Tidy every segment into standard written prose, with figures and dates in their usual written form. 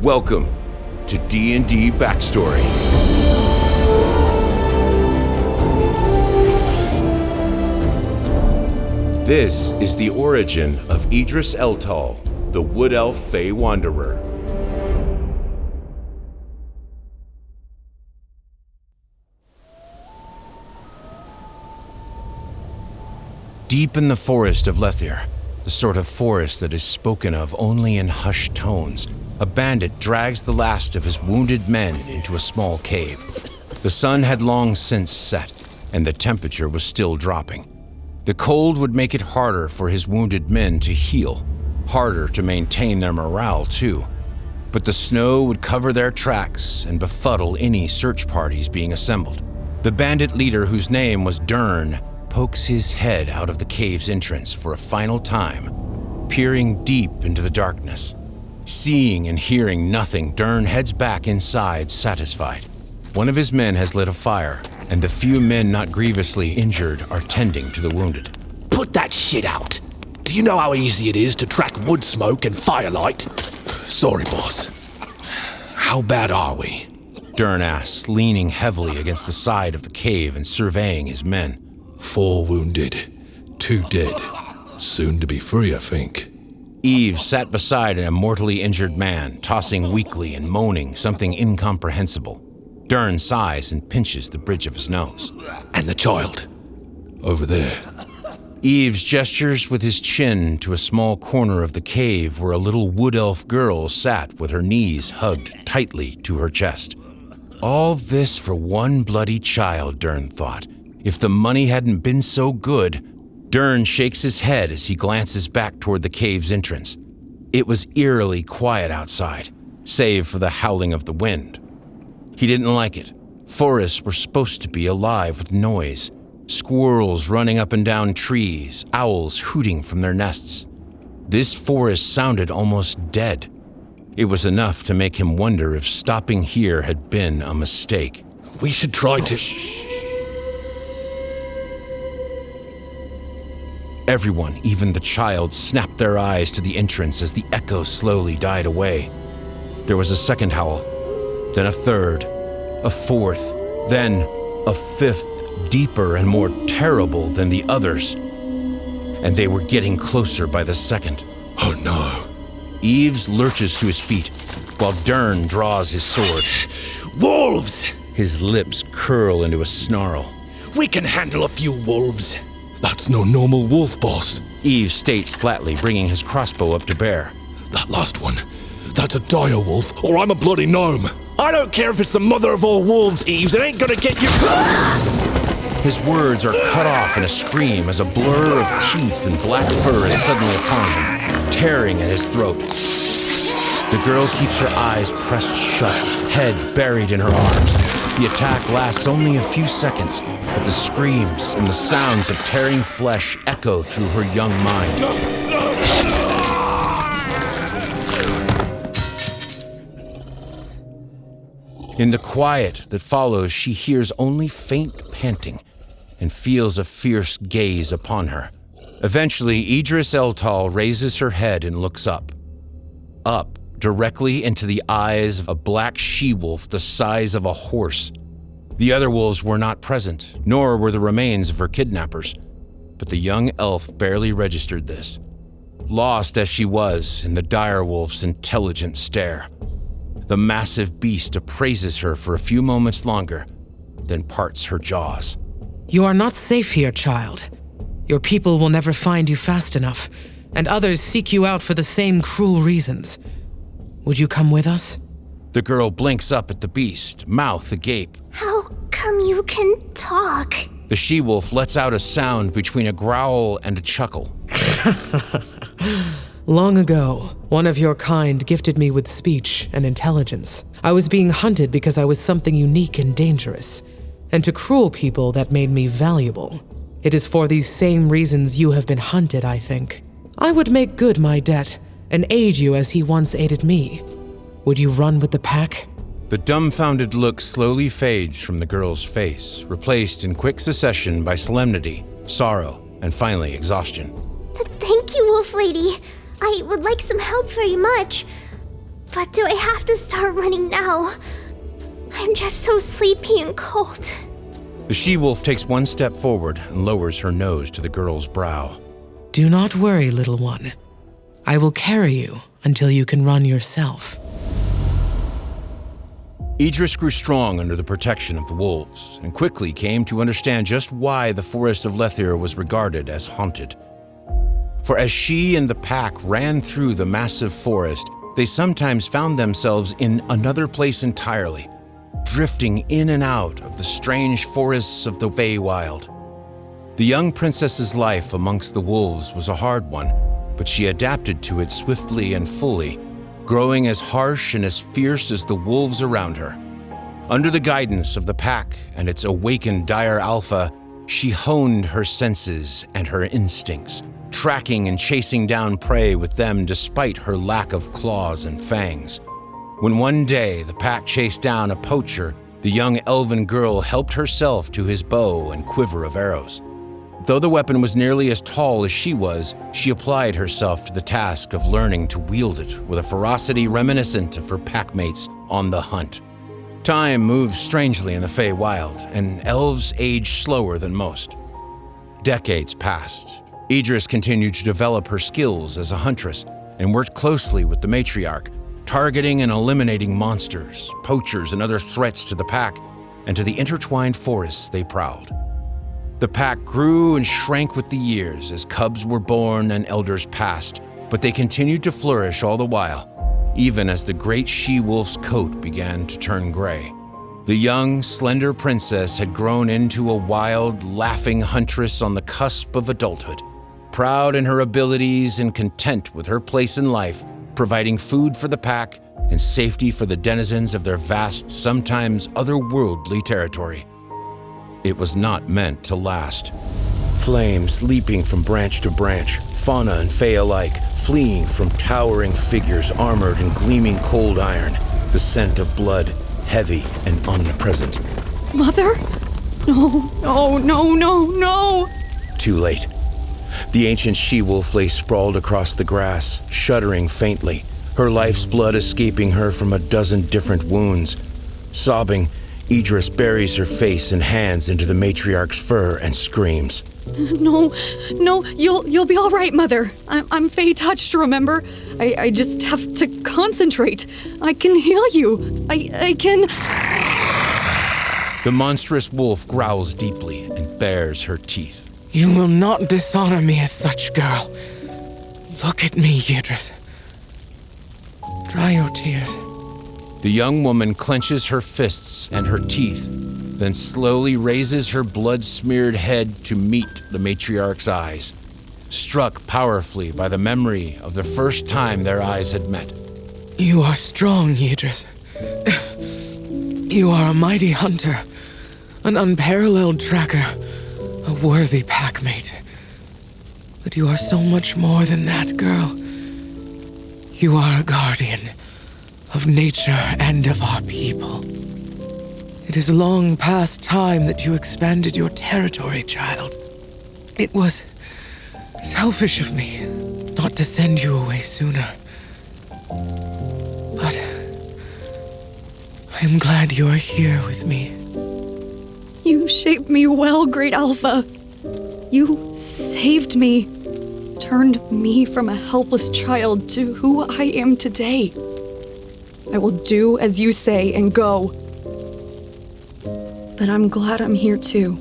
Welcome to D&D Backstory. This is the origin of Ydres Eltal, the Wood Elf Fey Wanderer. Deep in the forest of Lethir, the sort of forest that is spoken of only in hushed tones, a bandit drags the last of his wounded men into a small cave. The sun had long since set, and the temperature was still dropping. The cold would make it harder for his wounded men to heal, harder to maintain their morale too. But the snow would cover their tracks and befuddle any search parties being assembled. The bandit leader, whose name was Dern, pokes his head out of the cave's entrance for a final time, peering deep into the darkness. Seeing and hearing nothing, Dern heads back inside, satisfied. One of his men has lit a fire, and the few men not grievously injured are tending to the wounded. Put that shit out. Do you know how easy it is to track wood smoke and firelight? Sorry, boss. How bad are we? Dern asks, leaning heavily against the side of the cave and surveying his men. 4 wounded, 2 dead. Soon to be free, I think. Eve sat beside a mortally injured man, tossing weakly and moaning something incomprehensible. Dern sighs and pinches the bridge of his nose. And the child? Over there. Eves gestures with his chin to a small corner of the cave where a little wood elf girl sat with her knees hugged tightly to her chest. All this for one bloody child, Dern thought. If the money hadn't been so good. Dern shakes his head as he glances back toward the cave's entrance. It was eerily quiet outside, save for the howling of the wind. He didn't like it. Forests were supposed to be alive with noise. Squirrels running up and down trees, owls hooting from their nests. This forest sounded almost dead. It was enough to make him wonder if stopping here had been a mistake. We should try to... Everyone, even the child, snapped their eyes to the entrance as the echo slowly died away. There was a second howl, then a third, a fourth, then a fifth, deeper and more terrible than the others. And they were getting closer by the second. Oh no. Eves lurches to his feet, while Dern draws his sword. Wolves! His lips curl into a snarl. We can handle a few wolves. That's no normal wolf, boss. Eves states flatly, bringing his crossbow up to bear. That last one, that's a dire wolf, or I'm a bloody gnome. I don't care if it's the mother of all wolves, Eves, it ain't gonna get you. His words are cut off in a scream as a blur of teeth and black fur is suddenly upon him, tearing at his throat. The girl keeps her eyes pressed shut, head buried in her arms. The attack lasts only a few seconds, but the screams and the sounds of tearing flesh echo through her young mind. In the quiet that follows, she hears only faint panting and feels a fierce gaze upon her. Eventually, Ydres Eltal raises her head and looks up. Up, directly into the eyes of a black she-wolf the size of a horse. The other wolves were not present, nor were the remains of her kidnappers, but the young elf barely registered this, lost as she was in the dire wolf's intelligent stare. The massive beast appraises her for a few moments longer, then parts her jaws. You are not safe here, child. Your people will never find you fast enough, and others seek you out for the same cruel reasons. Would you come with us? The girl blinks up at the beast, mouth agape. How come you can talk? The she-wolf lets out a sound between a growl and a chuckle. Long ago, one of your kind gifted me with speech and intelligence. I was being hunted because I was something unique and dangerous, and to cruel people that made me valuable. It is for these same reasons you have been hunted, I think. I would make good my debt and aid you as he once aided me. Would you run with the pack? The dumbfounded look slowly fades from the girl's face, replaced in quick succession by solemnity, sorrow, and finally exhaustion. Thank you, Wolf Lady. I would like some help very much. But do I have to start running now? I'm just so sleepy and cold. The she-wolf takes one step forward and lowers her nose to the girl's brow. Do not worry, little one. I will carry you until you can run yourself. Ydres grew strong under the protection of the wolves and quickly came to understand just why the forest of Lethir was regarded as haunted. For as she and the pack ran through the massive forest, they sometimes found themselves in another place entirely, drifting in and out of the strange forests of the Feywild. The young princess's life amongst the wolves was a hard one, but she adapted to it swiftly and fully, growing as harsh and as fierce as the wolves around her. Under the guidance of the pack and its awakened dire alpha, she honed her senses and her instincts, tracking and chasing down prey with them despite her lack of claws and fangs. When one day the pack chased down a poacher, the young elven girl helped herself to his bow and quiver of arrows. Though the weapon was nearly as tall as she was, she applied herself to the task of learning to wield it with a ferocity reminiscent of her packmates on the hunt. Time moves strangely in the Feywild, and elves age slower than most. Decades passed. Ydres continued to develop her skills as a huntress and worked closely with the matriarch, targeting and eliminating monsters, poachers, and other threats to the pack and to the intertwined forests they prowled. The pack grew and shrank with the years as cubs were born and elders passed, but they continued to flourish all the while, even as the great she-wolf's coat began to turn gray. The young, slender princess had grown into a wild, laughing huntress on the cusp of adulthood, proud in her abilities and content with her place in life, providing food for the pack and safety for the denizens of their vast, sometimes otherworldly territory. It was not meant to last. Flames leaping from branch to branch, fauna and fae alike, fleeing from towering figures armored in gleaming cold iron, the scent of blood, heavy and omnipresent. Mother? No. Too late. The ancient she-wolf lay sprawled across the grass, shuddering faintly, her life's blood escaping her from a dozen different wounds. Sobbing, Ydres buries her face and hands into the matriarch's fur and screams. No, you'll be all right, Mother. I'm Fey touched, remember? I just have to concentrate. I can heal you. I can... The monstrous wolf growls deeply and bares her teeth. You will not dishonor me as such, girl. Look at me, Ydres. Dry your tears. The young woman clenches her fists and her teeth, then slowly raises her blood-smeared head to meet the matriarch's eyes, struck powerfully by the memory of the first time their eyes had met. You are strong, Ydres. You are a mighty hunter, an unparalleled tracker, a worthy packmate. But you are so much more than that, girl. You are a guardian of nature and of our people. It is long past time that you expanded your territory, child. It was selfish of me not to send you away sooner. But I am glad you are here with me. You shaped me well, Great Alpha. You saved me, turned me from a helpless child to who I am today. I will do as you say and go. But I'm glad I'm here too.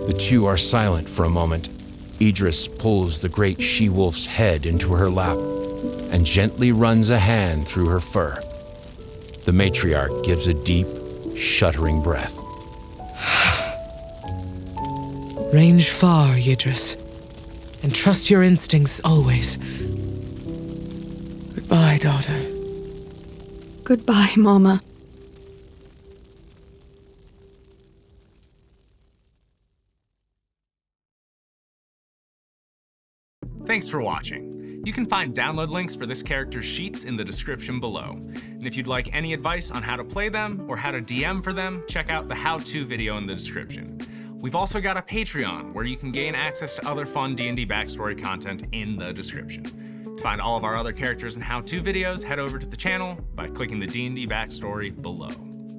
The two are silent for a moment. Ydres pulls the great she-wolf's head into her lap and gently runs a hand through her fur. The matriarch gives a deep, shuddering breath. Range far, Ydres, and trust your instincts always. Goodbye, daughter. Goodbye, Mama. Thanks for watching. You can find download links for this character's sheets in the description below. And if you'd like any advice on how to play them or how to DM for them, check out the how-to video in the description. We've also got a Patreon where you can gain access to other fun D&D backstory content in the description. To find all of our other characters and how-to videos, head over to the channel by clicking the D&D backstory below.